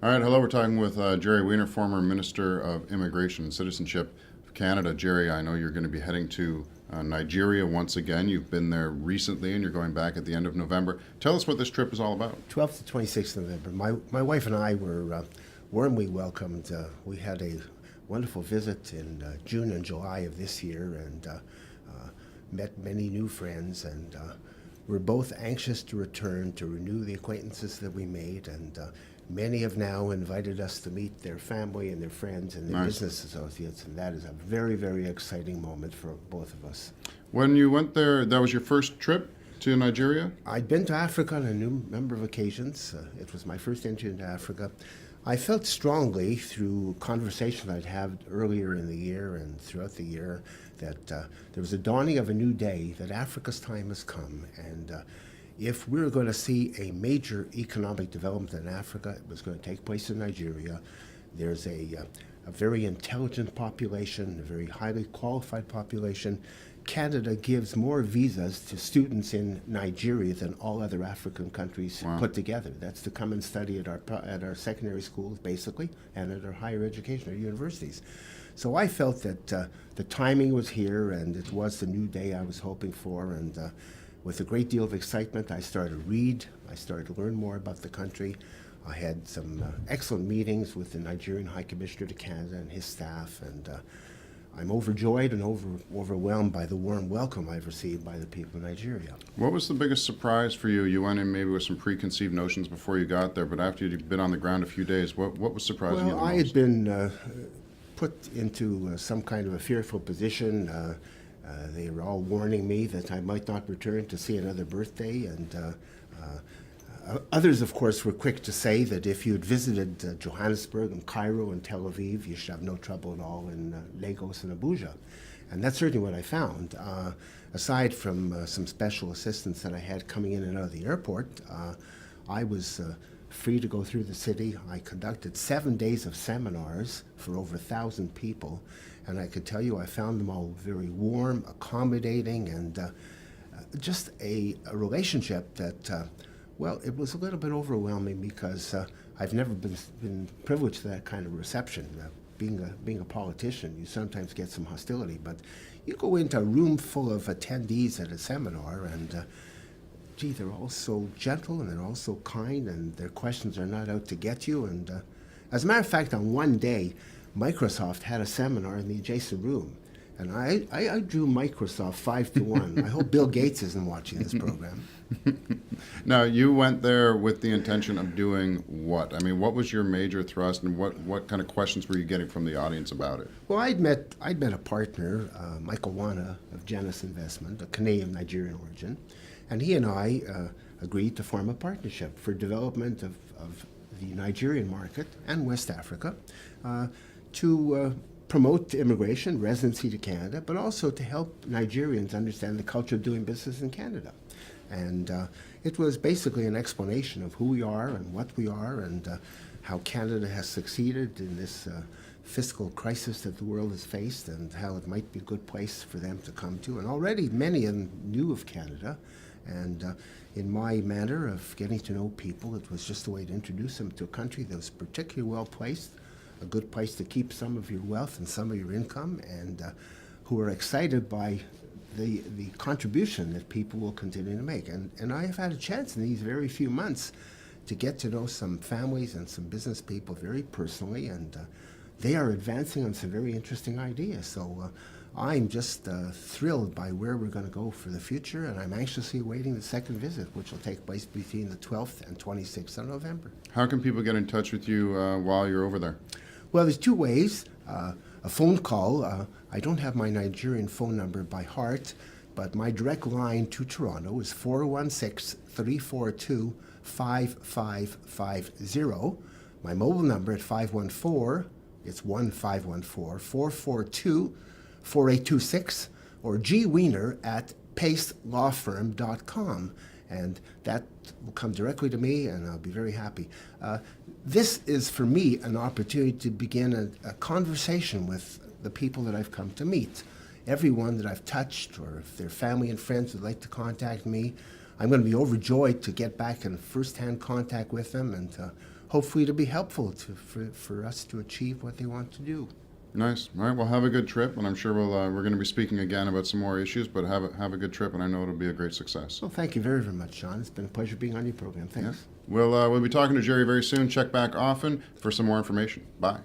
All right, hello. We're talking with Gerry Weiner, former Minister of Immigration and Citizenship of Canada. Gerry, I know you're going to be heading to Nigeria once again. You've been there recently and you're going back at the end of November. Tell us what this trip is all about. 12th to 26th November. My wife and I were warmly welcomed. We had a wonderful visit in June and July of this year and met many new friends, and we're both anxious to return to renew the acquaintances that we made, and many have now invited us to meet their family and their friends and their business associates, and that is a very, very exciting moment for both of us. When you went there, that was your first trip to Nigeria? I'd been to Africa on a number of occasions. It was my first entry into Africa. I felt strongly through conversation I'd had earlier in the year and throughout the year that there was a dawning of a new day, that Africa's time has come, and if we're going to see a major economic development in Africa, it was going to take place in Nigeria. There's a very intelligent population, a very highly qualified population. Canada gives more visas to students in Nigeria than all other African countries put together. That's to come and study at our secondary schools, basically, and at our higher education, our universities. So I felt that the timing was here, and it was the new day I was hoping for, and with a great deal of excitement, I started to read. I started to learn more about the country. I had some excellent meetings with the Nigerian High Commissioner to Canada and his staff, and I'm overjoyed and overwhelmed by the warm welcome I've received by the people of Nigeria. What was the biggest surprise for you? You went in maybe with some preconceived notions before you got there, but after you'd been on the ground a few days, what was surprising you the most? Well, I had been put into some kind of a fearful position. They were all warning me that I might not return to see another birthday, and others, of course, were quick to say that if you had visited Johannesburg and Cairo and Tel Aviv, you should have no trouble at all in Lagos and Abuja. And that's certainly what I found. Aside from some special assistance that I had coming in and out of the airport, I was free to go through the city. I conducted 7 days of seminars for over 1,000 people, and I could tell you I found them all very warm, accommodating, and just a relationship that, well, it was a little bit overwhelming because I've never been privileged to that kind of reception. Being a politician, you sometimes get some hostility, but you go into a room full of attendees at a seminar, and gee, they're all so gentle and they're all so kind, and their questions are not out to get you. And as a matter of fact, on one day, Microsoft had a seminar in the adjacent room, and I drew Microsoft 5-1. I hope Bill Gates isn't watching this program. Now, you went there with the intention of doing what? I mean, what was your major thrust, and what kind of questions were you getting from the audience about it? Well, I'd met a partner, Michael Wana of Genesis Investment, a Canadian-Nigerian origin, and he and I agreed to form a partnership for development of the Nigerian market and West Africa to promote immigration, residency to Canada, but also to help Nigerians understand the culture of doing business in Canada. And it was basically an explanation of who we are and what we are, and how Canada has succeeded in this fiscal crisis that the world has faced, and how it might be a good place for them to come to. And already many of them knew of Canada, and in my manner of getting to know people, it was just a way to introduce them to a country that was particularly well placed, a good place to keep some of your wealth and some of your income, and who are excited by the contribution that people will continue to make. And I have had a chance in these very few months to get to know some families and some business people very personally, and they are advancing on some very interesting ideas. So I'm just thrilled by where we're going to go for the future, and I'm anxiously awaiting the second visit, which will take place between the 12th and 26th of November. How can people get in touch with you while you're over there? Well, there's two ways. A phone call. I don't have my Nigerian phone number by heart, but my direct line to Toronto is 416-342-5550. My mobile number at 514, it's 1-514-442-4826, or gweiner at pacelawfirm.com. And that will come directly to me, and I'll be very happy. This is, for me, an opportunity to begin a conversation with the people that I've come to meet. Everyone that I've touched, or if their family and friends would like to contact me, I'm going to be overjoyed to get back in first-hand contact with them and hopefully to be helpful for us to achieve what they want to do. Nice. All right. Well, have a good trip, and I'm sure we're going to be speaking again about some more issues. But have a good trip, and I know it'll be a great success. Well, thank you very, very much, Sean. It's been a pleasure being on your program. Thanks. We'll be talking to Gerry very soon. Check back often for some more information. Bye.